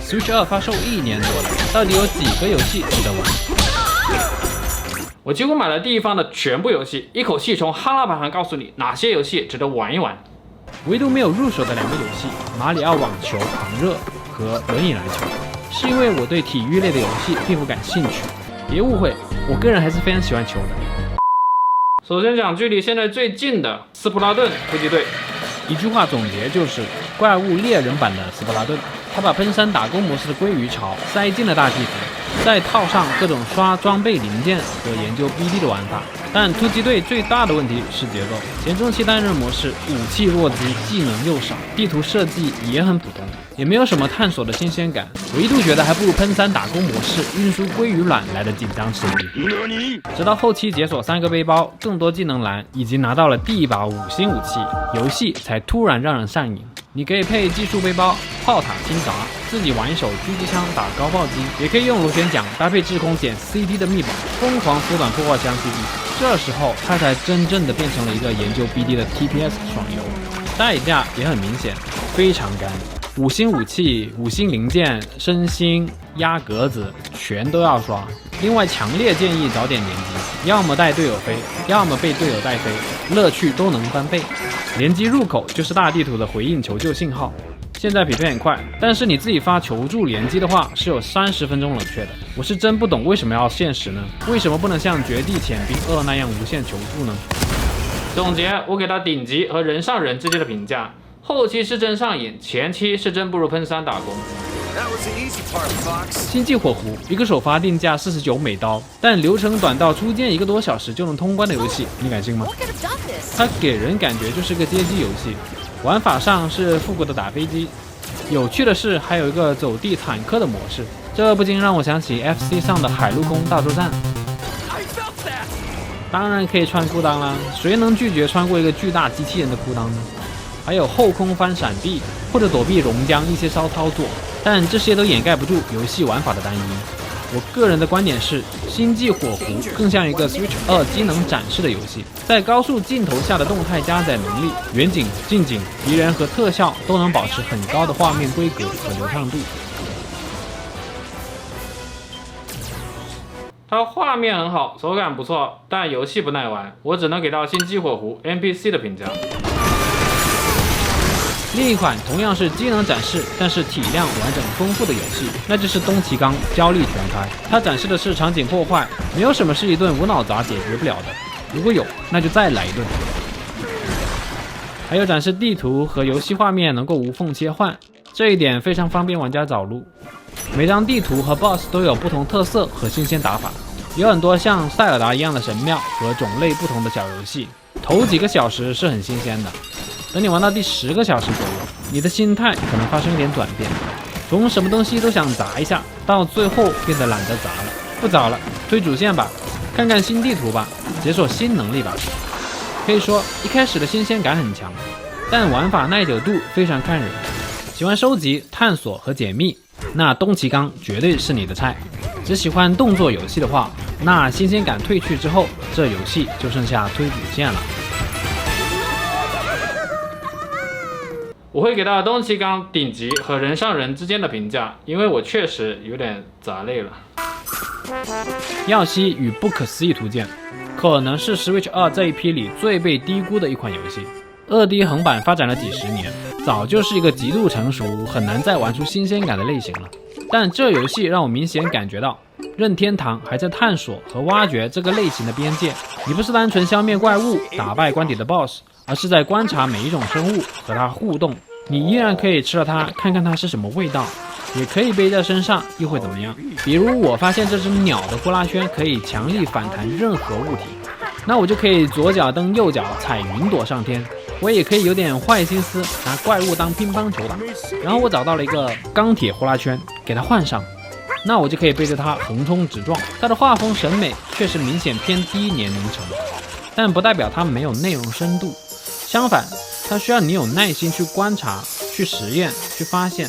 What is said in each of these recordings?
Switch 2發售1年多了，到底有幾個遊戲值得玩？我幾乎買了第一方的全部遊戲，一口氣從哈拉排行告訴你哪些遊戲值得玩一玩。唯獨沒有入手的2個遊戲，馬里奧網球狂熱和輪椅籃球，是因為我對體育類的遊戲並不感興趣。別誤會，我個人還是非常喜歡球的。首先講距離現在最近的斯普拉頓突擊隊，一句話總結就是怪物獵人版的斯普拉頓。他把噴山打工模式的鮭魚巢塞進了大地圖，再套上各種刷裝備零件和研究 BD 的玩法。但突擊隊最大的問題是節奏，前中期单人模式武器弱鸡，技能又少，地图設計也很普通，也沒有什麼探索的新鮮感。我一度覺得還不如噴山打工模式運輸鮭魚卵來的緊張刺激。直到後期解鎖3個背包，更多技能欄，以及拿到了第一把5星武器，游戲才突然讓人上癮。你可以配技術背包、炮塔清闸，自己玩一手狙擊槍打高爆击，也可以用螺旋桨搭配制空捡 CD 的秘宝，瘋狂缩短破坏枪 CD。這時候它才真正的变成了一個研究 BD 的 TPS 爽游，代價也很明顯，非常干。5星武器、5星零件、升星、压格子全都要刷。另外强烈建議早點聯機，要麼帶隊友飛，要麼被隊友帶飛，樂趣都能翻倍。聯機入口就是大地圖的回應求救信號。現在匹配很快，但是你自己發求助聯機的話是有30分鐘冷卻的。我是真不懂為什麼要限时呢？為什麼不能像絕地潛兵2那樣無限求助呢？總結，我給他頂級和人上人之間的評價，後期是真上癮，前期是真不如噴山打工。星際火狐一個首發定價49美刀，但流程短到初見1個多小時就能通關的遊戲，你敢信嗎？它給人感覺就是個街機遊戲，玩法上是復古的打飛機。有趣的是還有一個走地坦克的模式，這不禁讓我想起 FC 上的海陸空大作戰。當然可以穿褲襠啦，誰能拒絕穿過一個巨大機器人的褲襠呢？還有後空翻閃避或者躲避熔漿一些騷操作，但這些都掩蓋不住遊戲玩法的單一。我個人的觀點是，星際火狐更像一個 Switch 2機能展示的遊戲，在高速鏡頭下的動態加載能力、遠景、近景、敵人和特效都能保持很高的畫面規格和流暢度。它畫面很好，手感不錯，但遊戲不耐玩，我只能給到星際火狐 NPC 的評價。另一款同樣是機能展示，但是體量完整豐富的遊戲，那就是東奇剛焦力全開。它展示的是場景破壞，沒有什麼是一頓無腦砸解決不了的，如果有，那就再來一頓。還有展示地圖和遊戲畫面能夠無縫切換，這一點非常方便玩家找路。每張地圖和 BOSS 都有不同特色和新鮮打法，有很多像塞爾達一樣的神廟和種類不同的小遊戲。頭幾個小時是很新鮮的。等你玩到第10個小時左右，你的心態可能發生一點轉變，從什麼東西都想砸一下，到最後變得懶得砸了，不砸了，推主線吧，看看新地圖吧，解鎖新能力吧。可以說一開始的新鮮感很強，但玩法耐久度非常看人。喜歡收集、探索和解密，那東奇剛絕對是你的菜。只喜歡動作遊戲的話，那新鮮感褪去之後，這遊戲就剩下推主線了。我會給到東奇剛頂級和人上人之間的評價，因為我確實有點砸累了。耀西與不可思議圖鑑可能是 Switch 2這一批裡最被低估的一款遊戲。2D 橫版發展了幾十年，早就是一個極度成熟、很難再玩出新鮮感的類型了。但這遊戲讓我明顯感覺到，任天堂還在探索和挖掘這個類型的邊界。你不是單純消滅怪物、打敗關底的 BOSS， 而是在觀察每一種生物和它互動。你依然可以吃了它，看看它是什麼味道，也可以背在身上，又會怎麼樣？比如我發现這隻鳥的呼啦圈可以強力反彈任何物體，那我就可以左腳蹬右腳踩雲朵上天。我也可以有點壞心思，拿怪物當乒乓球打。然後我找到了一個鋼鐵呼啦圈，給它換上，那我就可以背着它橫衝直撞。它的畫風審美確實明顯偏低年齡層，但不代表它沒有內容深度，相反，它需要你有耐心去觀察、去實驗、去發現。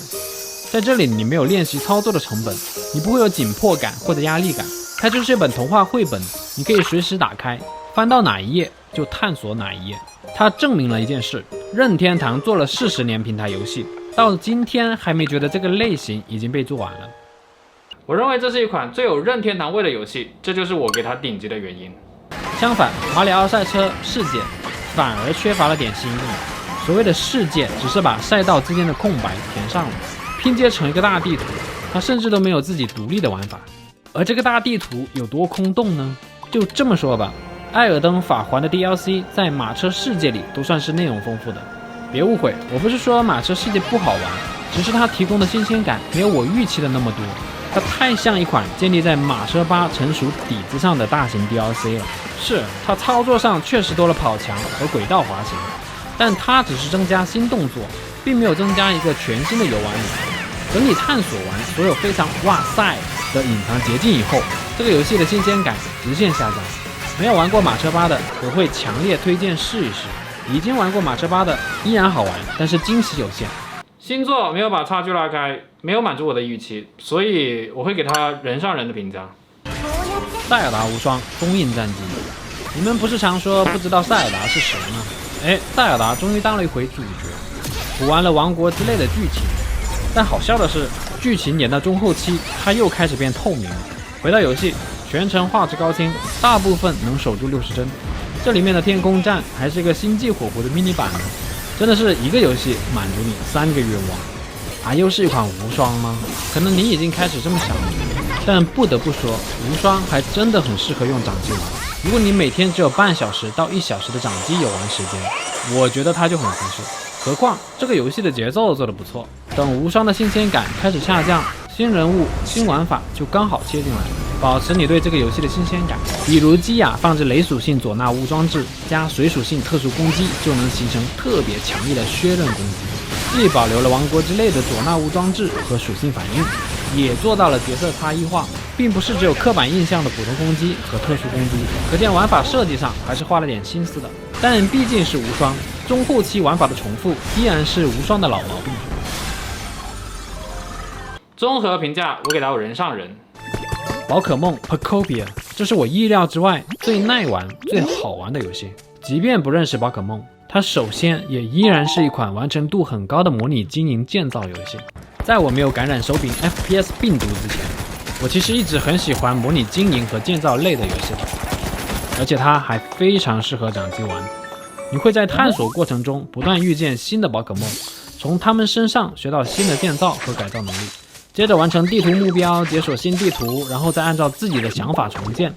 在這裡你沒有練習操作的成本，你不會有緊迫感或者壓力感。它就是一本童話繪本，你可以隨時打開，翻到哪一頁就探索哪一頁。它證明了一件事，任天堂做了40年平台遊戲，到今天還沒覺得這個類型已經被做完了。我認為這是一款最有任天堂味的遊戲，這就是我給它頂級的原因。相反，馬里奧賽車世界反而缺乏了點新意。所謂的世界只是把賽道之間的空白填上了，拼接成一個大地圖，它甚至都沒有自己獨立的玩法。而這個大地圖有多空洞呢？就這麼說吧，艾爾登法環的 DLC 在馬車世界裡都算是內容豐富的。別誤會，我不是說馬車世界不好玩，只是它提供的新鮮感沒有我預期的那麼多。它太像一款建立在馬車8成熟底子上的大型 DLC 了。是，它操作上確實多了跑牆和軌道滑行，但它只是增加新動作，並沒有增加一個全新的遊玩裡。等你探索完所有非常哇塞的隱藏捷徑以後，這個遊戲的新鮮感直線下降。沒有玩過馬車8的，我會強烈推薦試一試。已經玩過馬車8的依然好玩，但是驚喜有限。新作沒有把差距拉開，沒有滿足我的預期，所以我會給他人上人的評價。塞爾達無雙封印戰機，你們不是常說不知道塞爾達是誰嗎？塞爾達終於當了一回主角，補完了王國之類的劇情。但好笑的是，劇情演到中後期，它又開始變透明了。回到遊戲，全程畫質高清，大部分能守住60帧。這裡面的天空戰還是一個星際火狐的迷你版呢，真的是一個遊戲滿足你3個願望。又是一款無雙嗎？可能你已經開始這麼想了，但不得不說，無雙還真的很適合用掌機玩。如果你每天只有半小時到1小時的掌機遊玩時间，我覺得它就很合適。何況這個遊戲的節奏做得不錯，等無雙的新鮮感開始下降，新人物、新玩法就剛好切進来，保持你对這個遊戲的新鮮感。比如基亞放置雷屬性佐納烏裝置加水屬性特殊攻擊，就能形成特別強力的削刃攻擊，既保留了王國之淚的佐納烏裝置和屬性反應，也做到了角色差異化，並不是只有刻板印象的普通攻擊和特殊攻擊，可見玩法設計上還是花了點心思的。但畢竟是無雙，中後期玩法的重複依然是無雙的老毛病。綜合評價，我給到人上人。寶可夢 Pokopia， 這是我意料之外最耐玩、最好玩的遊戲。即便不認識寶可夢，它首先也依然是一款完成度很高的模擬經營建造遊戲。在我沒有感染手柄 FPS 病毒之前，我其實一直很喜歡模擬經營和建造類的遊戏，而且它還非常適合掌機玩。你會在探索過程中不斷遇見新的寶可夢，從他們身上學到新的建造和改造能力，接着完成地圖目標，解鎖新地圖，然後再按照自己的想法重建。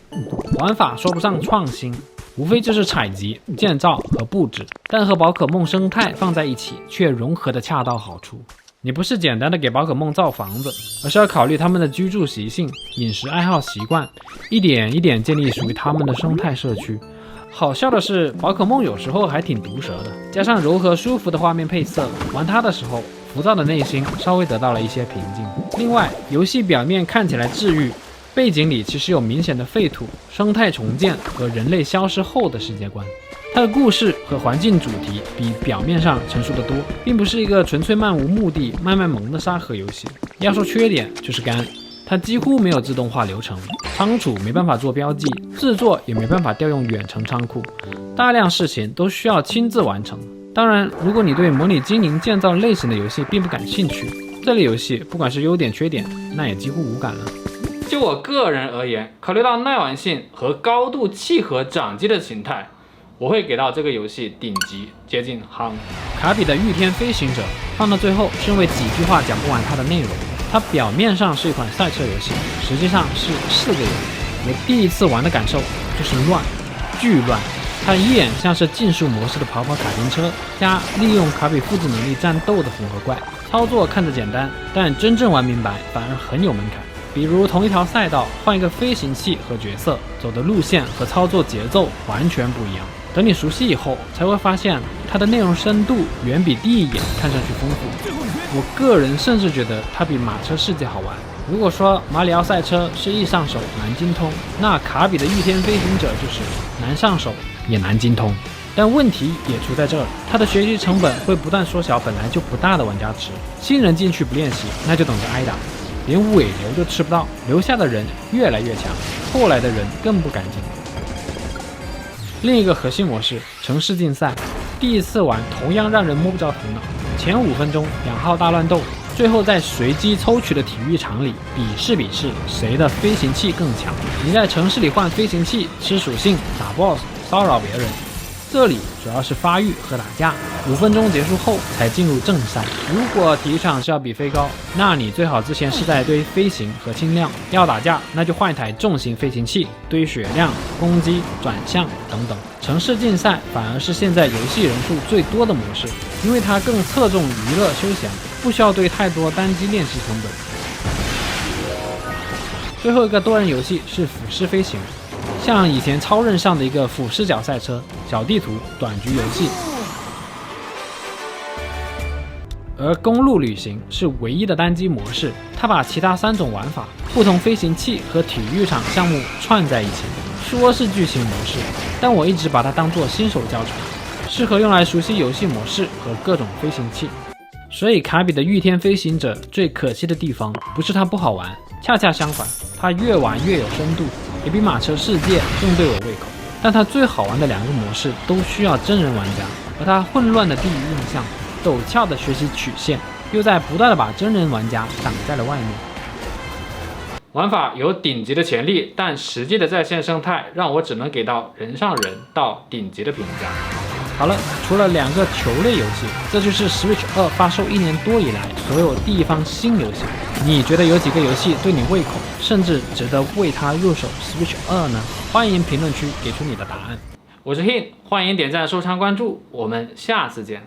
玩法說不上創新，無非就是採集、建造和布置，但和寶可夢生態放在一起，卻融合得恰到好處。你不是簡單的給寶可夢造房子，而是要考慮他們的居住習性、飲食愛好習慣，一點一點建立屬於他們的生態社區。好笑的是，寶可夢有時候還挺毒舌的，加上柔和舒服的畫面配色，玩它的時候，浮躁的內心稍微得到了一些平靜。另外，游戏表面看起來治癒，背景裡其實有明顯的废土、生態重建和人類消失後的世界觀。它的故事和環境主題比表面上成熟得多，并不是一個純粹漫無目的、賣萌的沙盒遊戲。要說缺點就是乾，它幾乎沒有自動化流程，倉儲沒辦法做標記，制作也沒辦法調用遠程倉庫，大量事情都需要親自完成。當然，如果你對模擬經營建造類型的遊戲并不感興趣，這類遊戲不管是優點缺點，那也幾乎無感了。就我個人而言，考慮到耐玩性和高度契合掌機的形態，我會給到這個遊戲頂級，接近夯。卡比的御天飛行者放到最後是因為幾句話講不完它的內容。它表面上是一款賽車遊戲，實際上是4個遊戲。我第一次玩的感受就是亂，巨亂。它一眼像是競速模式的跑跑卡丁車，加利用卡比複製能力戰鬥的混合怪。操作看着簡單，但真正玩明白反而很有門檻。比如同一條賽道換一個飛行器和角色，走的路線和操作節奏完全不一樣。等你熟悉以後，才會發現它的內容深度遠比第一眼看上去豐富。我個人甚至覺得它比馬車世界好玩。如果說馬里奧賽車是易上手難精通，那卡比的御天飛行者就是難上手也難精通。但問題也出在這兒，它的學習成本會不斷縮小本來就不大的玩家池。新人進去不練習，那就等着挨打，連尾流都吃不到，留下的人越來越強，後來的人更不敢進。另一個核心模式城市競賽，第一次玩同樣讓人摸不着頭腦。前5分鐘2號大亂鬥，最後在隨機抽取的體育场裡比試誰的飞行器更強。你在城市裡換飛行器，吃屬性，打 BOSS， 騷擾別人。這裡主要是發育和打架，5分鐘結束後才進入正賽。如果體育場是要比飞高，那你最好之前是在堆飞行和轻量，要打架那就換一台重型飞行器，堆血量、攻击、轉向等等。城市競賽反而是現在遊戲人數最多的模式，因為它更側重娛樂休閒，不需要堆太多單機練習成本。最後一個多人遊戏是俯視飛行，像以前超任上的一個俯視角賽车，小地图短局游戏。而公路旅行是唯一的单机模式，它把其他3种玩法、不同飞行器和体育场项目串在一起，說是剧情模式，但我一直把它當作新手教程，適合用來熟悉遊戲模式和各种飞行器。所以卡比的御天飞行者最可惜的地方不是它不好玩，恰恰相反，它越玩越有深度，也比马车世界更对我胃口。但它最好玩的2个模式都需要真人玩家，而它混亂的地域印象、陡峭的学習曲線，又在不断的把真人玩家擋在了外面。玩法有頂級的潛力，但實際的在線生態讓我只能給到人上人到頂級的評價。好了，除了2個球類遊戲，這就是 Switch 2發售1年多以來所有地方新遊戲。你覺得有幾個遊戲對你胃口，甚至值得為它入手 Switch 2呢？歡迎評論區給出你的答案。我是 Hin， 歡迎點讚、收藏、關注，我們下次見。